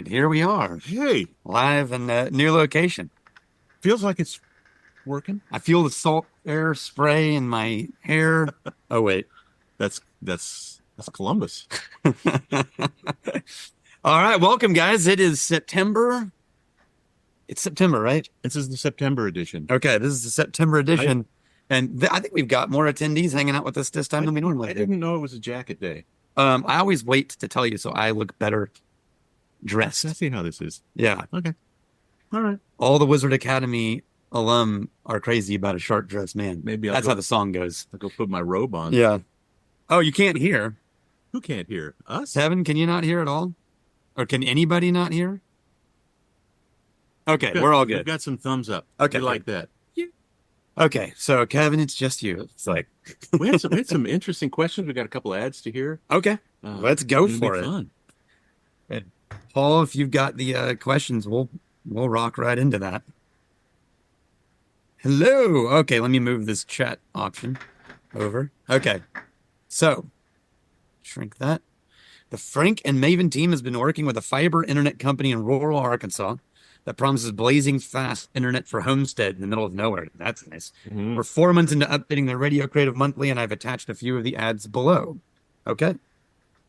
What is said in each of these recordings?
right, here we are, Hey, live in a new location. feels like it's working. I feel the salt air spray in my hair. Oh, wait. That's Columbus. All right, welcome, guys. It is September. It's September, right? This is the September edition. Okay, this is the September I edition. And I think we've got more attendees hanging out with us this time I, than we normally I do. didn't know it was a jacket day. I always wait to tell you so I look better I dressed. see how this is. Yeah. Okay. All right. All the Wizard Academy alum are crazy about a sharp dressed man. Maybe That's how the song goes. I'll go put my robe on. Yeah. Oh, you can't hear. Who can't hear? Us? Kevin, can you not hear at all? Or can anybody not hear? Okay, we're all We've good. got some thumbs up. Okay. We like that. Okay, so Kevin, it's just you. It's like, We had some interesting questions. We got a couple ads to hear. okay, let's go It'll be for it. fun. And Paul, if you've got the questions, we'll rock right into that. Hello. Okay, let me move this chat option over. Okay, so shrink that. The Frank and Maven team has been working with a fiber internet company in rural Arkansas that promises blazing fast internet for homestead in the middle of nowhere. That's nice. Mhm. We're 4 months into updating their Radio Creative Monthly, and I've attached a few of the ads below. Okay.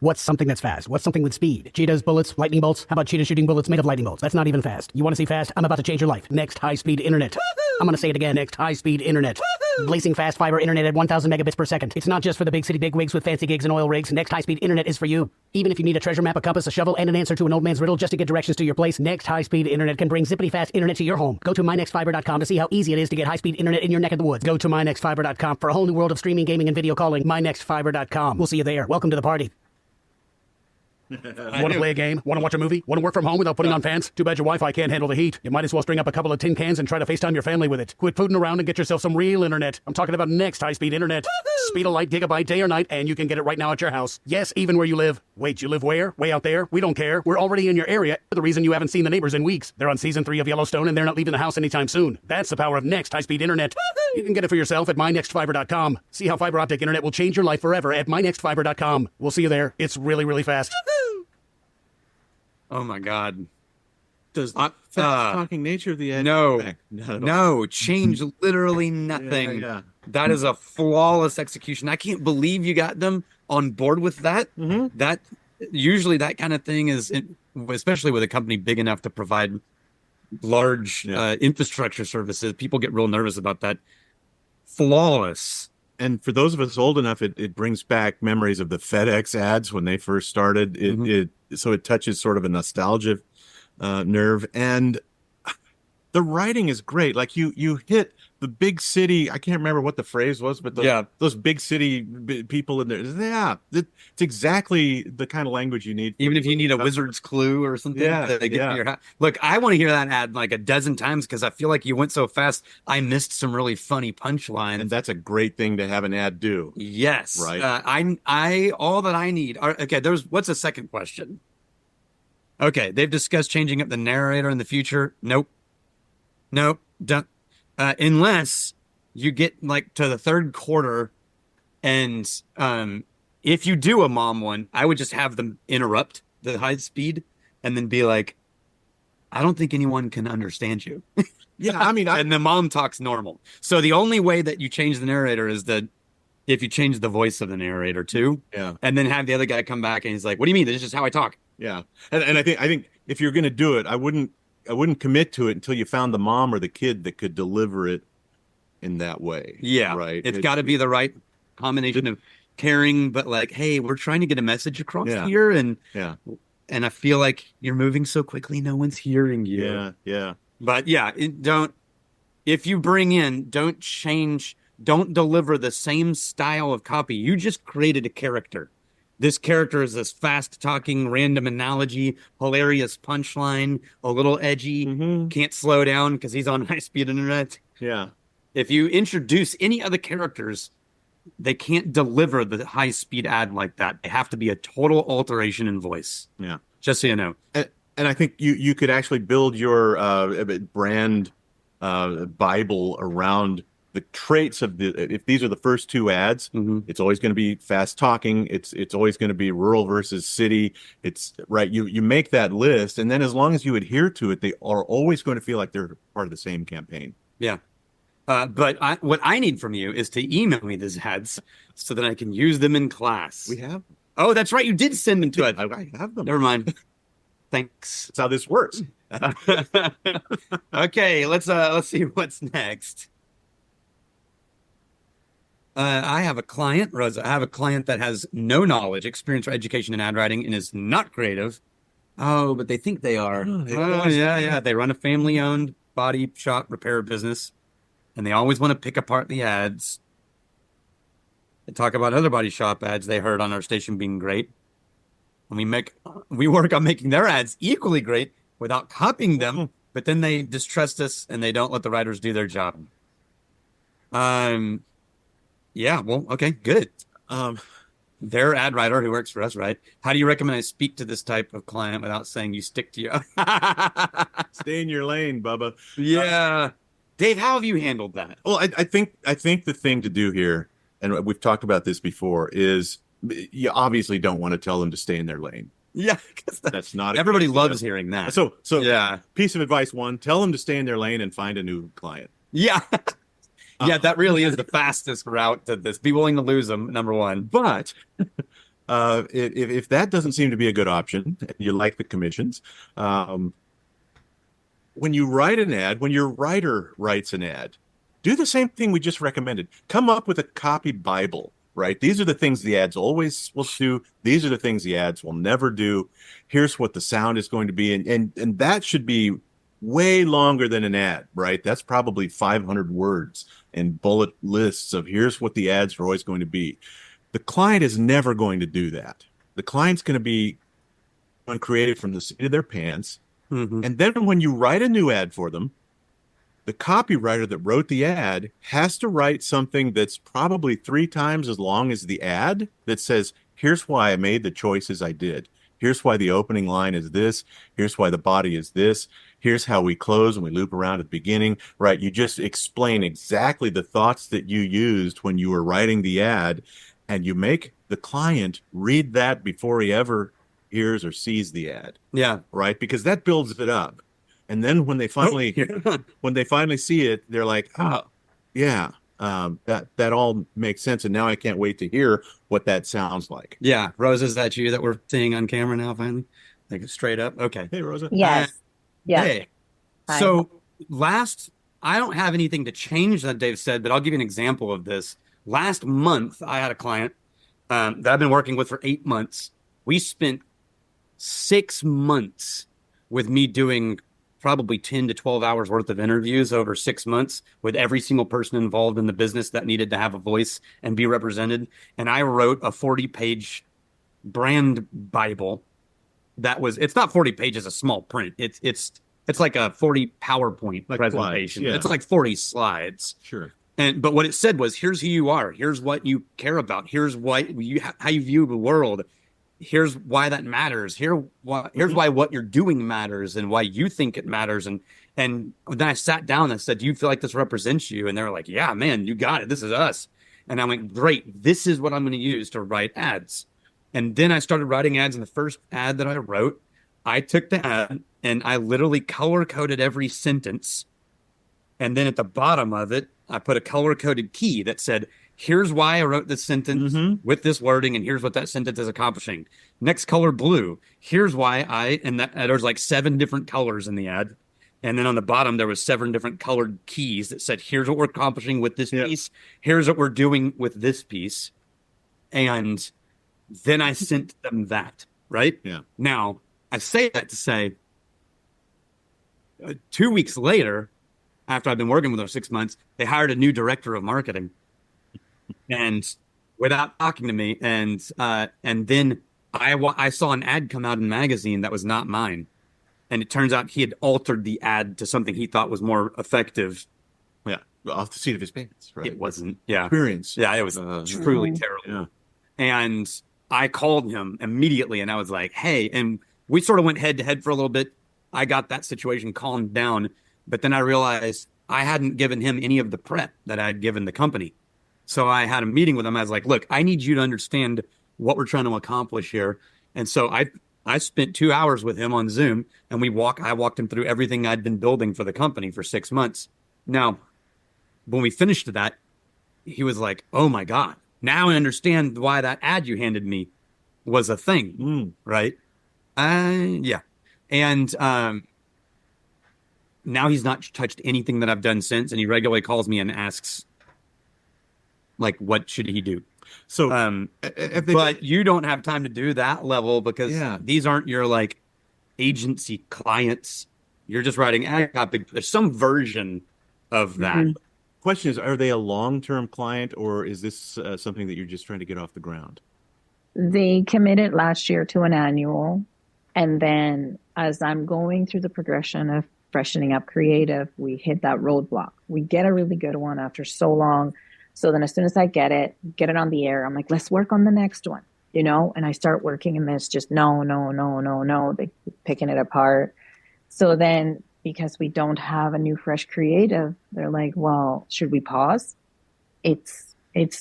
What's something that's fast? What's something with speed? Cheetahs, bullets, lightning bolts? How about cheetah shooting bullets made of lightning bolts? That's not even fast. You want to see fast? I'm about to change your life. Next high-speed internet. I'm going to say it again. Next high-speed internet. Blazing fast fiber internet at 1,000 megabits per second. It's not just for the big city bigwigs with fancy gigs and oil rigs. Next high-speed internet is for you. Even if you need a treasure map, a compass, a shovel, and an answer to an old man's riddle just to get directions to your place, Next high-speed internet can bring zippity fast internet to your home. Go to mynextfiber.com to see how easy it is to get high-speed internet in your neck of the woods. Go to mynextfiber.com for a whole new world of streaming, gaming, and video calling. mynextfiber.com. We'll see you there. Welcome to the party. Want to play a game? Want to watch a movie? Want to work from home without putting on pants? Too bad your Wi-Fi can't handle the heat. You might as well string up a couple of tin cans and try to FaceTime your family with it. Quit fooling around and get yourself some real internet. I'm talking about Next high-speed internet. Speed of light, gigabyte, day or night, and you can get it right now at your house. Yes, even where you live. Wait, you live where? Way out there? We don't care. We're already in your area. The reason you haven't seen the neighbors in weeks. They're on season 3 of Yellowstone and they're not leaving the house anytime soon. That's the power of Next high-speed internet. You can get it for yourself at mynextfiber.com. See how fiber optic internet will change your life forever at mynextfiber.com. We'll see you there. It's really, really fast. Oh my God. Does the fast-talking nature of the ad No, back? Not at all. no, change literally nothing. Yeah. That is a flawless execution. I can't believe you got them on board with that. Mm-hmm. That usually that kind of thing is, especially with a company big enough to provide large infrastructure services, people get real nervous about that. Flawless. And for those of us old enough, it brings back memories of the FedEx ads when they first started. So it touches sort of a nostalgia nerve, and the writing is great. Like you hit the big city. I can't remember what the phrase was, but those big city people in there. Yeah, it's exactly the kind of language you need. Even if you need a wizard's clue or something, that they get to your house. Look, I want to hear that ad like a dozen times because I feel like you went so fast. I missed some really funny punchlines. And that's a great thing to have an ad do. Yes, Right. I all that I need. Okay, what's the second question? Okay, they've discussed changing up the narrator in the future. Nope, don't. Unless you get like to the third quarter, and if you do a mom one, I would just have them interrupt the high speed and then be like, "I don't think anyone can understand you." Yeah, I mean, and the mom talks normal. So the only way that you change the narrator is that if you change the voice of the narrator too, and then have the other guy come back and he's like, "What do you mean? This is just how I talk." Yeah, and I think if you're going to do it, I wouldn't commit to it until you found the mom or the kid that could deliver it in that way. Yeah, right. It's got to be the right combination of caring, but like, hey, we're trying to get a message across here, and I feel like you're moving so quickly, no one's hearing you. Yeah. But yeah, if you bring in, don't change, don't deliver the same style of copy. You just created a character. This character is this fast-talking, random analogy, hilarious punchline, a little edgy, can't slow down because he's on high-speed internet. Yeah. If you introduce any other characters, they can't deliver the high-speed ad like that. They have to be a total alteration in voice. Yeah. Just so you know. And I think you could actually build your brand Bible around the traits of if these are the first two ads, it's always going to be fast talking. It's always going to be rural versus city. It's right. You make that list, and then as long as you adhere to it, they are always going to feel like they're part of the same campaign. Yeah. But what I need from you is to email me these ads so that I can use them in class. We have. Oh, that's right. You did send them to us. I have them. Never mind. Thanks. That's how this works. Okay, let's see what's next. I have a client, Rosa. I have a client that has no knowledge, experience, or education in ad writing and is not creative. Oh, but they think they are. Oh, yeah. They run a family-owned body shop repair business, and they always want to pick apart the ads. They talk about other body shop ads they heard on our station being great. And we work on making their ads equally great without copying them, but then they distrust us and they don't let the writers do their job. Yeah, well, okay, good. Their ad writer who works for us, right? How do you recommend I speak to this type of client without saying you stick to your Stay in your lane, Bubba. Yeah. Dave, how have you handled that? Well, I think the thing to do here, and we've talked about this before, is you obviously don't want to tell them to stay in their lane. Yeah, because that's not everybody loves hearing that. So yeah. Piece of advice one: tell them to stay in their lane and find a new client. Yeah. Yeah, that really is the fastest route to this. Be willing to lose them, number one. But if that doesn't seem to be a good option, and you like the commissions, when you write an ad, when your writer writes an ad, do the same thing we just recommended. Come up with a copy Bible, right? These are the things the ads always will do. These are the things the ads will never do. Here's what the sound is going to be. And that should be way longer than an ad, right? That's probably 500 words and bullet lists of here's what the ads are always going to be. The client is never going to do that. The client's going to be uncreative from the seat of their pants. And then when you write a new ad for them, the copywriter that wrote the ad has to write something that's probably 3 times as long as the ad that says, here's why I made the choices I did. Here's why the opening line is this. Here's why the body is this. Here's how we close and we loop around at the beginning, right? You just explain exactly the thoughts that you used when you were writing the ad, and you make the client read that before he ever hears or sees the ad. Yeah. Right? Because that builds it up. And then when they finally see it, they're like, oh, yeah, that all makes sense. And now I can't wait to hear what that sounds like. Yeah. Rosa, is that you that we're seeing on camera now finally? Like straight up? Okay. Hey, Rosa. Yes. Yeah. Hey. Hi. So I don't have anything to change that Dave said, but I'll give you an example of this. Last month, I had a client that I've been working with for 8 months. We spent 6 months with me doing probably 10 to 12 hours worth of interviews over 6 months with every single person involved in the business that needed to have a voice and be represented. And I wrote a 40-page brand Bible it's not 40 pages of small print. It's like a 40 PowerPoint presentation. Slides, yeah. It's like 40 slides. Sure. But what it said was, here's who you are. Here's what you care about. Here's how you view the world. Here's why that matters. Here's why what you're doing matters and why you think it matters. And then I sat down and said, do you feel like this represents you? And they were like, yeah, man, you got it. This is us. And I went, great. This is what I'm going to use to write ads. And then I started writing ads. And the first ad that I wrote, I took the ad and I literally color coded every sentence. And then at the bottom of it, I put a color coded key that said, here's why I wrote this sentence with this wording, and here's what that sentence is accomplishing. Next color, blue. Here's why there's like 7 different colors in the ad. And then on the bottom, there was 7 different colored keys that said, here's what we're accomplishing with this piece. Here's what we're doing with this piece. And then I sent them that, right? Yeah. Now, I say that to say 2 weeks later, after I've been working with them 6 months, they hired a new director of marketing, and without talking to me, and then I saw an ad come out in a magazine that was not mine, and it turns out he had altered the ad to something he thought was more effective. Yeah, off the seat of his pants, right? It wasn't. Yeah, experience. Yeah, it was truly terrible. Yeah. And I called him immediately, and I was like, "Hey," and we sort of went head to head for a little bit. I got that situation calmed down. But then I realized I hadn't given him any of the prep that I had given the company. So I had a meeting with him. I was like, look, I need you to understand what we're trying to accomplish here. And so I spent 2 hours with him on Zoom and I walked him through everything I'd been building for the company for 6 months. Now, when we finished that, he was like, oh my God, now I understand why that ad you handed me was a thing. Right. Yeah. And now he's not touched anything that I've done since, and he regularly calls me and asks, like, what should he do? So, But you don't have time to do that level because Yeah. these aren't your like agency clients. You're just writing ad copy. There's some version of that. question is, are they a long-term client, or is this something that you're just trying to get off the ground? They committed last year to an annual. And then as I'm going through the progression of freshening up creative, we hit that roadblock. We get a really good one after so long. So then as soon as I get it on the air, I'm like, let's work on the next one, and I start working and it's just no, no, no, no, no. They keep picking it apart. So then because we don't have a new fresh creative, they're like, well, should we pause? It's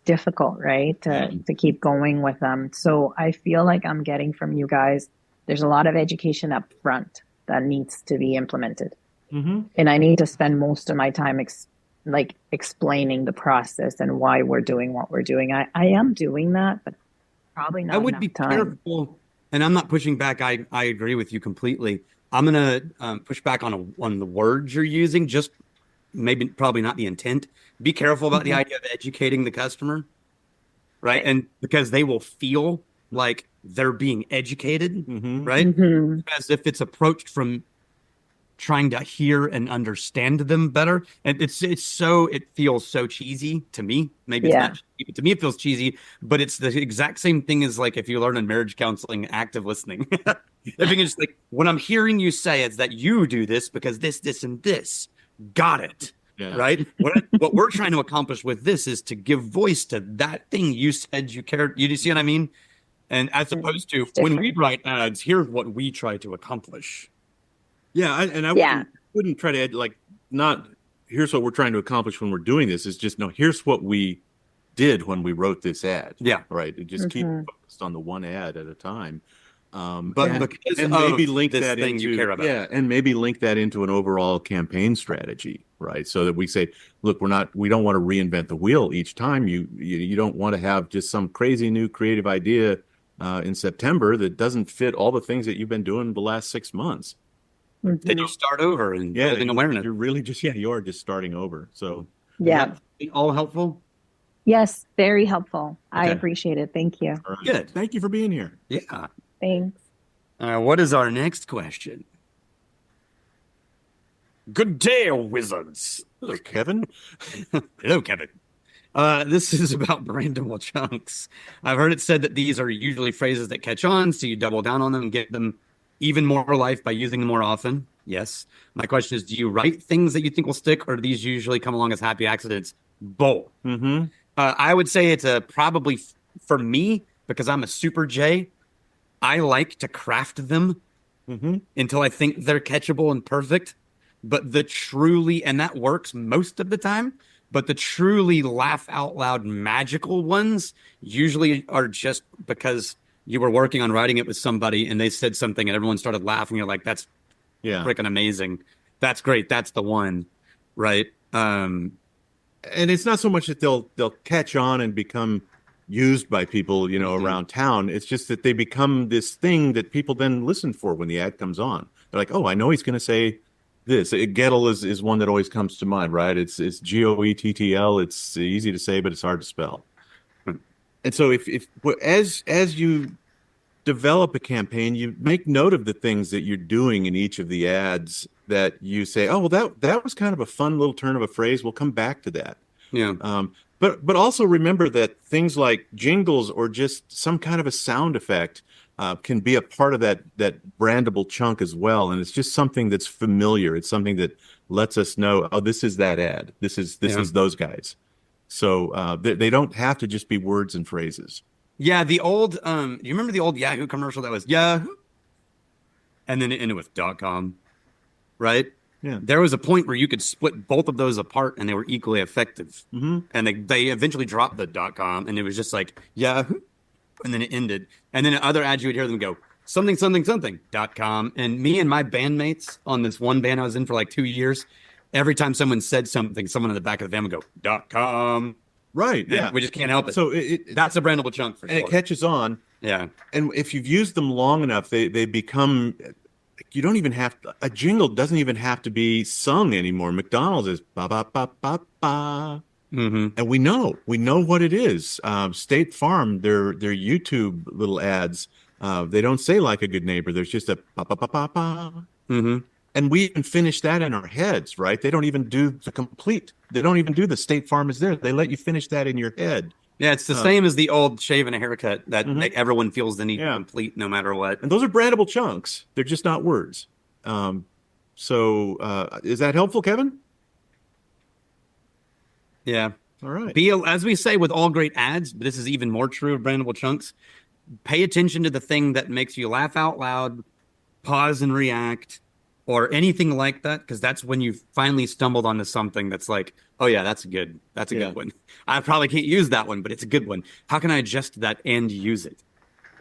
difficult, right? To keep going with them. So I feel like I'm getting from you guys, there's a lot of education up front that needs to be implemented. And I need to spend most of my time explaining the process and why we're doing what we're doing. I am doing that, but probably not I would enough be time. careful, and I'm not pushing back. I agree with you completely. I'm gonna push back on the words you're using. Just probably not the intent. Be careful about the idea of educating the customer, right? And because they will feel like they're being educated, right? As if it's approached from trying to hear and understand them better. And it feels so cheesy to me. Maybe it's not cheesy, but to me it feels cheesy, but it's the exact same thing as like if you learn in marriage counseling, active listening. I think it's like what I'm hearing you say is that you do this because this, and this. Got it. Yeah. Right? What we're trying to accomplish with this is to give voice to that thing you said you cared. You see what I mean? And as opposed to when we write ads, here's what we try to accomplish. Yeah, I wouldn't try to not here's what we're trying to accomplish when we're doing this. Is just no, here's what we did when we wrote this ad. Yeah, right. And just keep focused on the one ad at a time. But because and maybe link this that thing into you care about, and maybe link that into an overall campaign strategy, right? So that we say, look, we don't want to reinvent the wheel each time. You don't want to have just some crazy new creative idea in September that doesn't fit all the things that you've been doing the last 6 months. Then you start over and building awareness. You're really you are just starting over. So all helpful. Yes, very helpful. Okay. I appreciate it. Thank you. Right. Good. Thank you for being here. Yeah. Thanks. What is our next question? Good day, wizards. Hello, Kevin. Hello, Kevin. This is about brandable chunks. I've heard it said that these are usually phrases that catch on, so you double down on them and get them even more life by using them more often. Yes. My question is, do you write things that you think will stick, or do these usually come along as happy accidents? Both. I would say it's probably for me, because I'm a super J, I like to craft them until I think they're catchable and perfect. But and that works most of the time, but the truly laugh out loud magical ones usually are just because you were working on writing it with somebody and they said something and everyone started laughing. You're like, that's freaking amazing. That's great. That's the one. Right. And it's not so much that they'll catch on and become used by people, around town. It's just that they become this thing that people then listen for when the ad comes on. They're like, oh, I know he's going to say this. Gettle is one that always comes to mind, right? It's Goettl. It's easy to say, but it's hard to spell. And so if as you develop a campaign, you make note of the things that you're doing in each of the ads that you say, oh, well, that was kind of a fun little turn of a phrase. We'll come back to that. Yeah. But also remember that things like jingles or just some kind of a sound effect can be a part of that brandable chunk as well. And it's just something that's familiar. It's something that lets us know, oh, this is that ad. This is those guys. So they don't have to just be words and phrases. Yeah, the old you remember the old Yahoo commercial that was Yahoo? And then it ended with .com, right? Yeah. There was a point where you could split both of those apart and they were equally effective. And they eventually dropped the .com and it was just like Yahoo, and then it ended. And then in other ads you would hear them go something something something .com. And me and my bandmates on this one band I was in for like 2 years, every time someone said something, someone in the back of the van would go .com. Right. And Yeah. we just can't help it. So That's a brandable chunk for and sure. it catches on. Yeah. And if you've used them long enough, they become, you don't even have to, a jingle doesn't even have to be sung anymore. McDonald's is ba ba ba ba ba. And we know what it is. State Farm, their YouTube little ads, they don't say like a good neighbor. There's just a ba ba ba ba ba. And we even finish that in our heads, right? They don't even do they don't even do the State Farm is there. They let you finish that in your head. Yeah, it's the same as the old shave and a haircut that like, everyone feels the need to complete no matter what. And those are brandable chunks. They're just not words. So is that helpful, Kevin? Yeah. All right. As we say with all great ads, but this is even more true of brandable chunks, pay attention to the thing that makes you laugh out loud, pause and react, or anything like that, because that's when you've finally stumbled onto something that's like, oh yeah, that's good one. I probably can't use that one, but it's a good one. How can I adjust that and use it?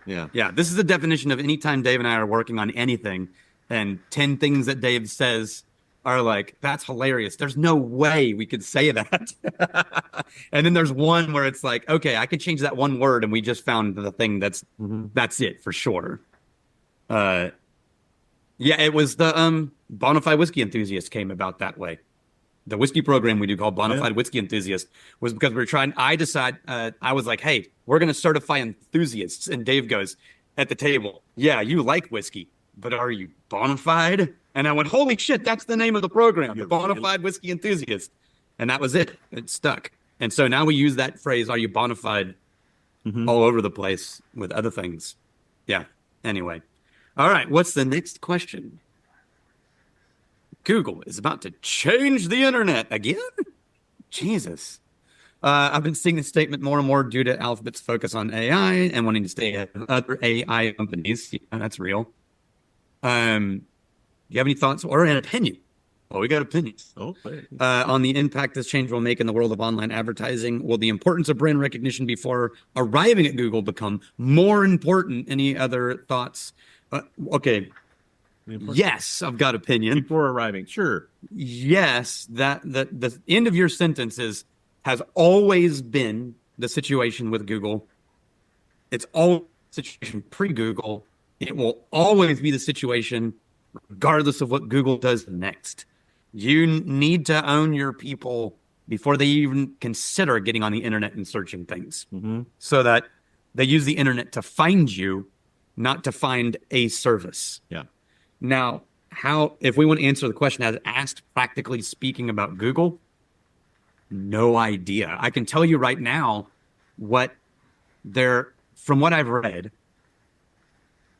Yeah, this is the definition of anytime Dave and I are working on anything and 10 things that Dave says are like, that's hilarious. There's no way we could say that. And then there's one where it's like, okay, I could change that one word and we just found the thing that's it for sure. Yeah, it was the Bonafide Whiskey Enthusiast came about that way. The whiskey program we do called Bonafide Whiskey Enthusiast was because we were trying. I was like, hey, we're going to certify enthusiasts. And Dave goes at the table, yeah, you like whiskey, but are you bonafide? And I went, holy shit, that's the name of the program, the Bonafide Whiskey Enthusiast. And that was it. It stuck. And so now we use that phrase, are you bonafide, all over the place with other things. Yeah. Anyway. All right, what's the next question? Google is about to change the internet again? Jesus. I've been seeing this statement more and more due to Alphabet's focus on AI and wanting to stay ahead of other AI companies. Yeah, that's real. Do you have any thoughts or an opinion? Oh, we got opinions. On the impact this change will make in the world of online advertising. Will the importance of brand recognition before arriving at Google become more important? Any other thoughts? Okay. Yes, I've got opinion. Before arriving, sure. Yes, that the end of your sentence has always been the situation with Google. It's all situation pre-Google. It will always be the situation regardless of what Google does next. You need to own your people before they even consider getting on the internet and searching things, so that they use the internet to find you, not to find a service. Yeah. Now, if we want to answer the question as asked, practically speaking, about Google, no idea. I can tell you right now from what I've read,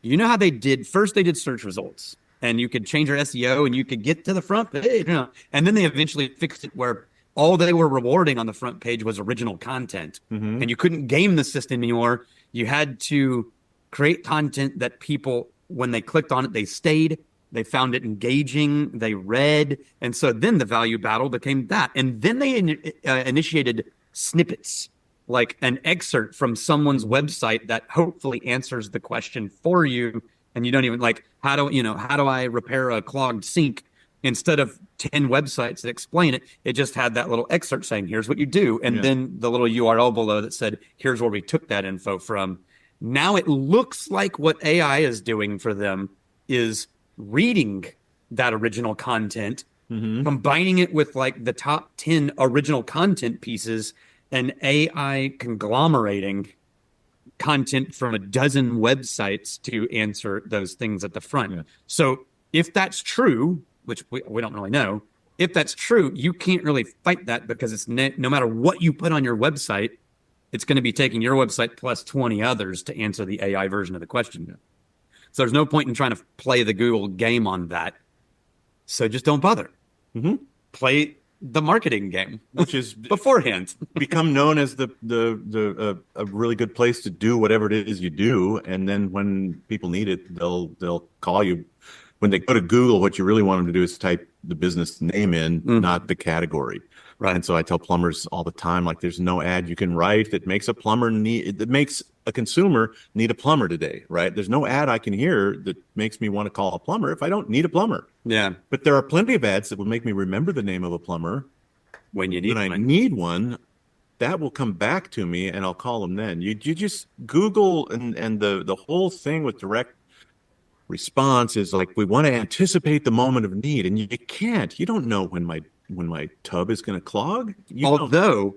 you know how they did search results, and you could change your SEO and you could get to the front page, and then they eventually fixed it where all they were rewarding on the front page was original content, and you couldn't game the system anymore. You had to create content that people, when they clicked on it, they stayed, they found it engaging, they read. And so then the value battle became that. And then they initiated snippets, like an excerpt from someone's website that hopefully answers the question for you. And you don't even like, how do I repair a clogged sink? Instead of 10 websites that explain it, it just had that little excerpt saying, here's what you do. And then the little URL below that said, here's where we took that info from. Now it looks like what AI is doing for them is reading that original content, combining it with like the top 10 original content pieces, and AI conglomerating content from a dozen websites to answer those things at the front. Yeah. So if that's true, which we don't really know, if that's true, you can't really fight that because it's no matter what you put on your website, it's going to be taking your website plus 20 others to answer the AI version of the question. So there's no point in trying to play the Google game on that. So just don't bother. Play the marketing game, which is beforehand. Become known as a really good place to do whatever it is you do, and then when people need it, they'll call you. when they go to Google, what you really want them to do is type the business name in, Mm. not the category. Right. And so I tell plumbers all the time, like, there's no ad you can write that makes a plumber need, that makes a consumer need a plumber today, right? There's no ad I can hear that makes me want to call a plumber if I don't need a plumber. Yeah. But there are plenty of ads that would make me remember the name of a plumber When you need when I one. need one. That will come back to me, and I'll call them then. You just Google, and the whole thing with direct response is like, we want to anticipate the moment of need, and you can't. You don't know when my tub is going to clog. You don't. Although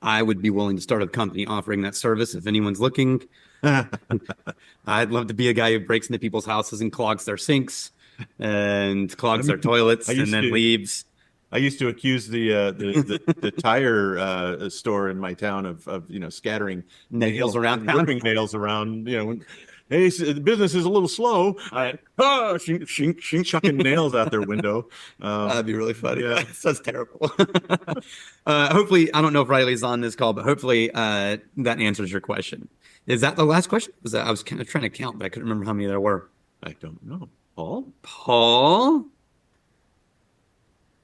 I would be willing to start a company offering that service if anyone's looking. I'd love to be a guy who breaks into people's houses and clogs their sinks and clogs their toilets and then leaves. I used to accuse the tire store in my town of scattering Nails around town. ripping nails around. Hey, the business is a little slow. Chucking nails out their window. That'd be really funny. Yeah. That's terrible. Hopefully, I don't know if Riley's on this call, but hopefully that answers your question. Is that the last question? I was kind of trying to count, but I couldn't remember how many there were. I don't know. Paul? Paul?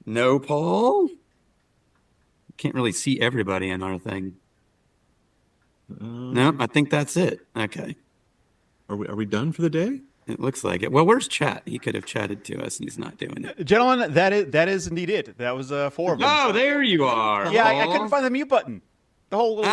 No, Paul? Can't really see everybody in our thing. No, I think that's it. Okay. Are we done for the day? It looks like it. Well, where's chat? He could have chatted to us, and he's not doing it. Gentlemen, that is indeed it. That was 4 of them. Oh, there you are. Yeah, I Paul. couldn't find the mute button. The whole little